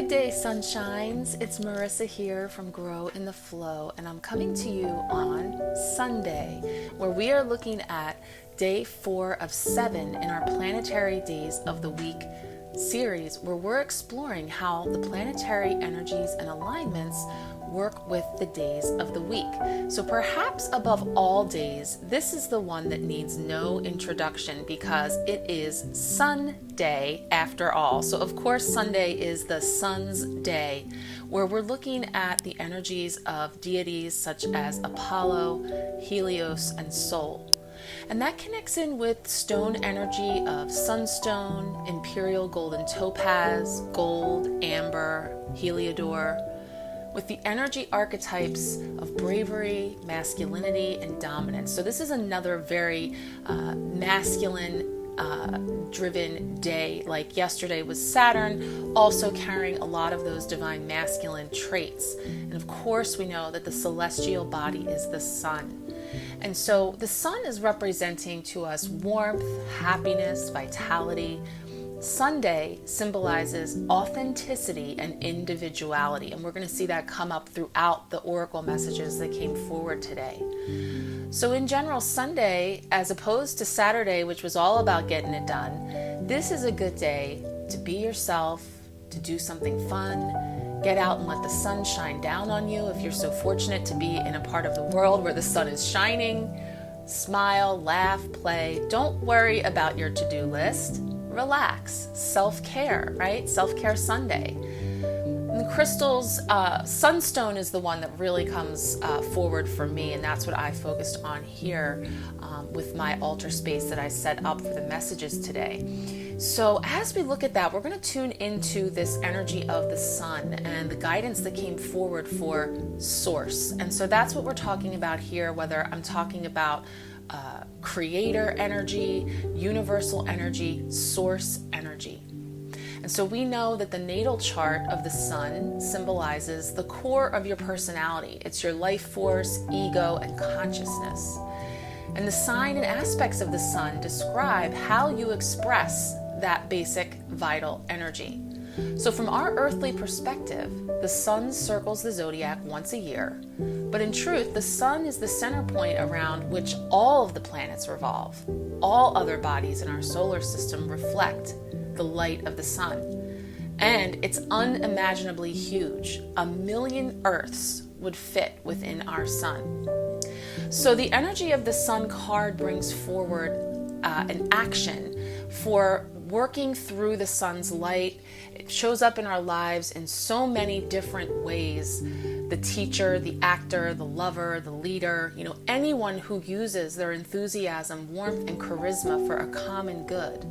Good day, sunshines. It's Marissa here from Grow in the Flow, and I'm coming to you on Sunday, where we are looking at day 4 of 7 in our Planetary Days of the Week series, where we're exploring how the planetary energies and alignments work with the days of the week. So perhaps above all days, this is the one that needs no introduction because it is Sunday after all. So of course Sunday is the sun's day, where we're looking at the energies of deities such as Apollo, Helios, and Sol. And that connects in with stone energy of sunstone, imperial golden topaz, gold, amber, heliodor, with the energy archetypes of bravery, masculinity, and dominance. So this is another very masculine driven day. Like yesterday was Saturn, also carrying a lot of those divine masculine traits. And of course we know that the celestial body is the sun. And so the sun is representing to us warmth, happiness, vitality. Sunday symbolizes authenticity and individuality, and we're going to see that come up throughout the oracle messages that came forward today. So in general, Sunday, as opposed to Saturday, which was all about getting it done, this is a good day to be yourself, to do something fun, get out and let the sun shine down on you if you're so fortunate to be in a part of the world where the sun is shining. Smile, laugh, play. Don't worry about your to-do list. Relax. Self-care, right? Self-care Sunday. And the crystals, sunstone is the one that really comes forward for me, and that's what I focused on here with my altar space that I set up for the messages today. So as we look at that, we're going to tune into this energy of the sun and the guidance that came forward for source. And so that's what we're talking about here, whether I'm talking about creator energy, universal energy, source energy. And so we know that the natal chart of the sun symbolizes the core of your personality. It's your life force, ego, and consciousness. And the sign and aspects of the sun describe how you express that basic vital energy. So from our earthly perspective, the sun circles the zodiac once a year, but in truth, the sun is the center point around which all of the planets revolve. All other bodies in our solar system reflect the light of the sun, and it's unimaginably huge. 1,000,000 Earths would fit within our sun. So the energy of the sun card brings forward an action for working through the sun's light. It shows up in our lives in so many different ways. The teacher, the actor, the lover, the leader, anyone who uses their enthusiasm, warmth, and charisma for a common good.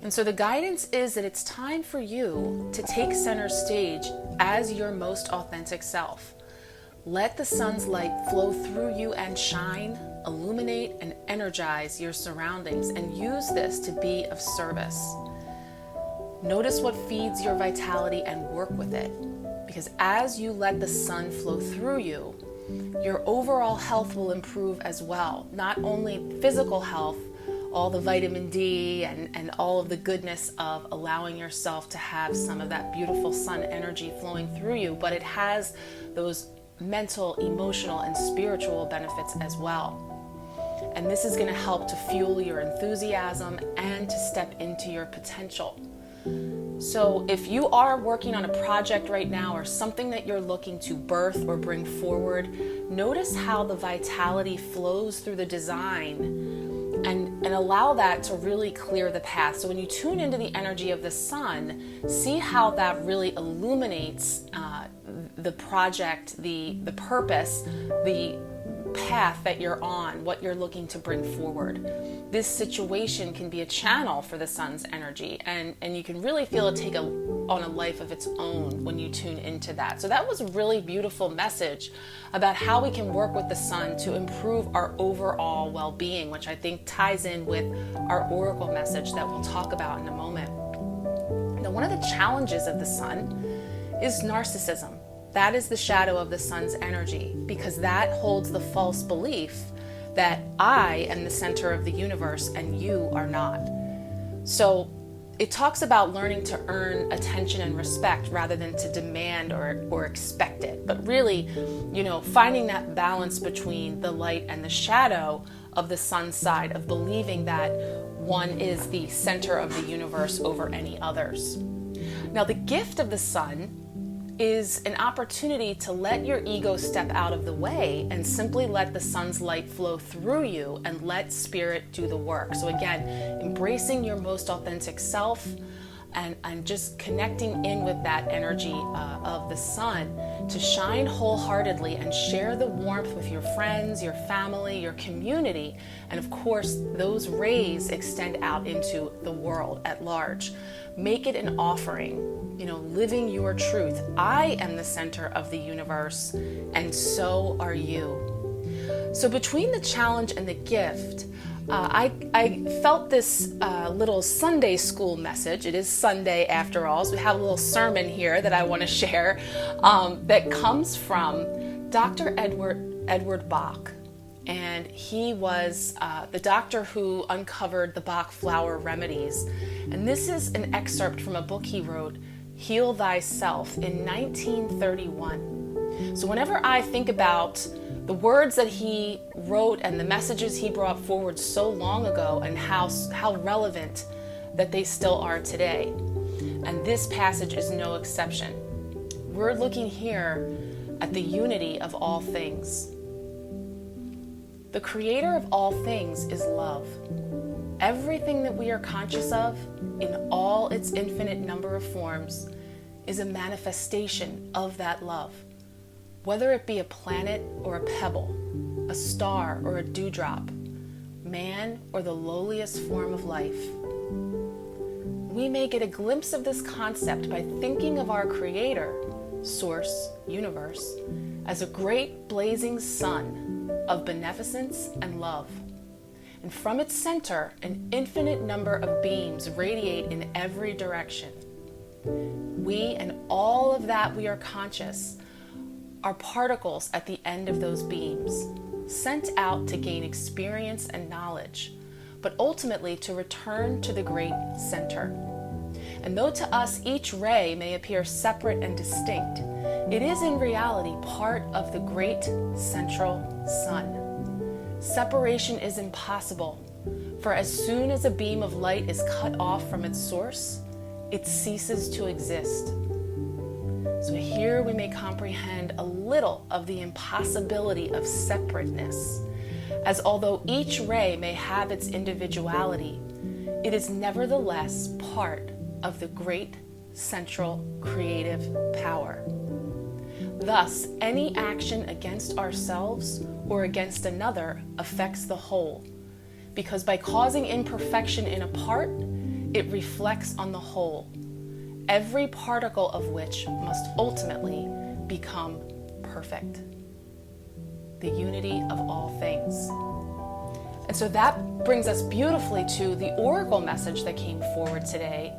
And so the guidance is that it's time for you to take center stage as your most authentic self. Let the sun's light flow through you and shine, illuminate, and energize your surroundings, and use this to be of service. Notice what feeds your vitality and work with it, because as you let the sun flow through you, your overall health will improve as well. Not only physical health, all the vitamin D and all of the goodness of allowing yourself to have some of that beautiful sun energy flowing through you, but it has those mental, emotional, and spiritual benefits as well. And this is going to help to fuel your enthusiasm and to step into your potential. So if you are working on a project right now or something that you're looking to birth or bring forward, notice how the vitality flows through the design and allow that to really clear the path. So when you tune into the energy of the sun, see how that really illuminates the project, the purpose, the path that you're on, what you're looking to bring forward. This situation can be a channel for the sun's energy, and you can really feel it take on a life of its own when you tune into that. So that was a really beautiful message about how we can work with the sun to improve our overall well-being, which I think ties in with our oracle message that we'll talk about in a moment. Now, one of the challenges of the sun is narcissism. That is the shadow of the sun's energy, because that holds the false belief that I am the center of the universe and you are not. So it talks about learning to earn attention and respect rather than to demand or expect it. But really, finding that balance between the light and the shadow of the sun side, of believing that one is the center of the universe over any others. Now, the gift of the sun is an opportunity to let your ego step out of the way and simply let the sun's light flow through you and let spirit do the work. So again, embracing your most authentic self and just connecting in with that energy of the sun to shine wholeheartedly and share the warmth with your friends, your family, your community. And of course, those rays extend out into the world at large. Make it an offering, living your truth. I am the center of the universe, and so are you. So between the challenge and the gift, I felt this little Sunday school message. It is Sunday after all, so we have a little sermon here that I want to share that comes from Dr. Edward Bach. And he was the doctor who uncovered the Bach flower remedies. And this is an excerpt from a book he wrote, Heal Thyself, in 1931. So whenever I think about the words that he wrote and the messages he brought forward so long ago and how relevant that they still are today, and this passage is no exception. We're looking here at the unity of all things. The creator of all things is love. Everything that we are conscious of, in all its infinite number of forms, is a manifestation of that love. Whether it be a planet or a pebble, a star or a dewdrop, man or the lowliest form of life. We may get a glimpse of this concept by thinking of our creator, source, universe, as a great blazing sun of beneficence and love. And from its center, an infinite number of beams radiate in every direction. We and all of that we are conscious are particles at the end of those beams, sent out to gain experience and knowledge, but ultimately to return to the great center. And though to us each ray may appear separate and distinct, it is in reality part of the great central sun. Separation is impossible, for as soon as a beam of light is cut off from its source, it ceases to exist. So here we may comprehend a little of the impossibility of separateness, as although each ray may have its individuality, it is nevertheless part of the great central creative power. Thus, any action against ourselves or against another affects the whole, because by causing imperfection in a part, it reflects on the whole, every particle of which must ultimately become perfect. The unity of all things. And so that brings us beautifully to the oracle message that came forward today.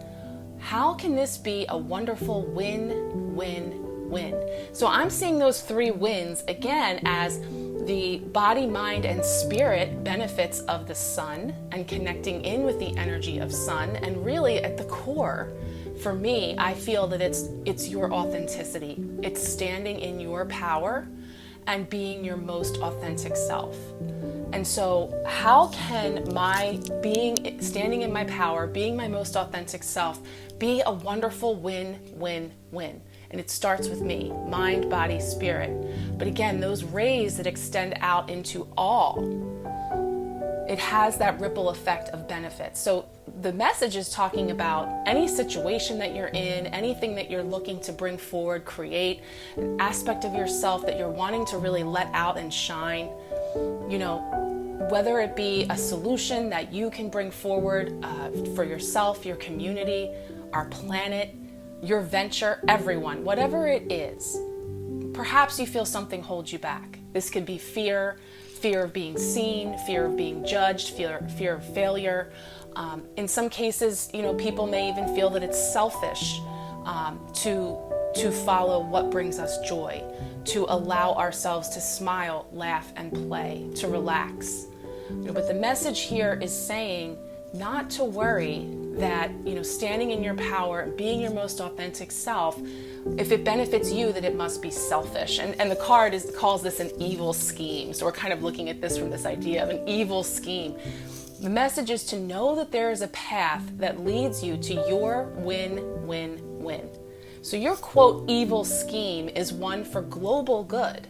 How can this be a wonderful win-win-win? So I'm seeing those three wins again as the body, mind, and spirit benefits of the sun and connecting in with the energy of sun. And really at the core, for me, I feel that it's your authenticity. It's standing in your power and being your most authentic self. And so how can my standing in my power, being my most authentic self, be a wonderful win-win-win? And it starts with me, mind, body, spirit. But again, those rays that extend out into all, it has that ripple effect of benefits. So the message is talking about any situation that you're in, anything that you're looking to bring forward, create, an aspect of yourself that you're wanting to really let out and shine, whether it be a solution that you can bring forward for yourself, your community, our planet, your venture, everyone, whatever it is. Perhaps you feel something holds you back. This could be fear of being seen, fear of being judged, fear of failure. In some cases, people may even feel that it's selfish to follow what brings us joy, to allow ourselves to smile, laugh, and play, to relax. But the message here is saying not to worry that, standing in your power and being your most authentic self, if it benefits you, that it must be selfish. And the card calls this an evil scheme. So we're kind of looking at this from this idea of an evil scheme. The message is to know that there is a path that leads you to your win-win-win. So your quote evil scheme is one for global good.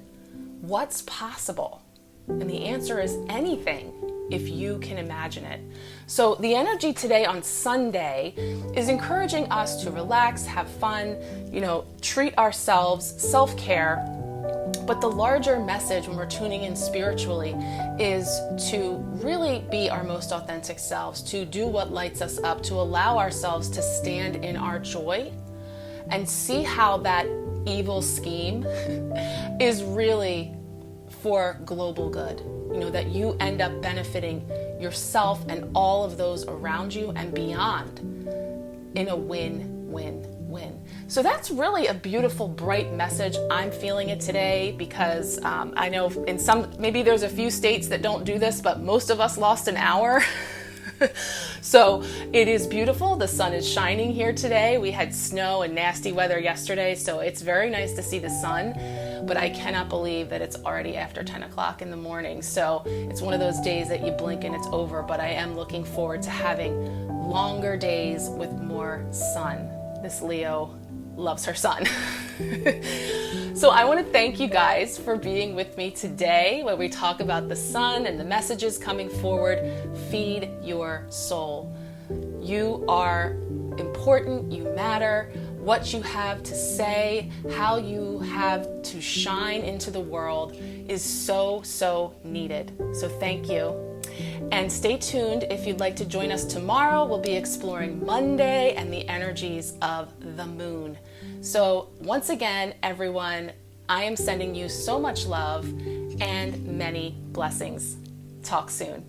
What's possible? And the answer is anything, if you can imagine it. So the energy today on Sunday is encouraging us to relax, have fun, treat ourselves, self-care. But the larger message when we're tuning in spiritually is to really be our most authentic selves, to do what lights us up, to allow ourselves to stand in our joy and see how that evil scheme is really for global good. That you end up benefiting yourself and all of those around you and beyond in a win-win-win. So that's really a beautiful, bright message. I'm feeling it today because I know maybe there's a few states that don't do this, but most of us lost an hour. So it is beautiful. The sun is shining here today. We had snow and nasty weather yesterday, so it's very nice to see the sun, but I cannot believe that it's already after 10 o'clock in the morning. So it's one of those days that you blink and it's over, but I am looking forward to having longer days with more sun. This Leo loves her sun. So I want to thank you guys for being with me today, where we talk about the sun and the messages coming forward. Feed your soul. You are important. You matter. What you have to say, how you have to shine into the world is so, so needed. So thank you. And stay tuned if you'd like to join us tomorrow. We'll be exploring Monday and the energies of the moon. So once again, everyone, I am sending you so much love and many blessings. Talk soon.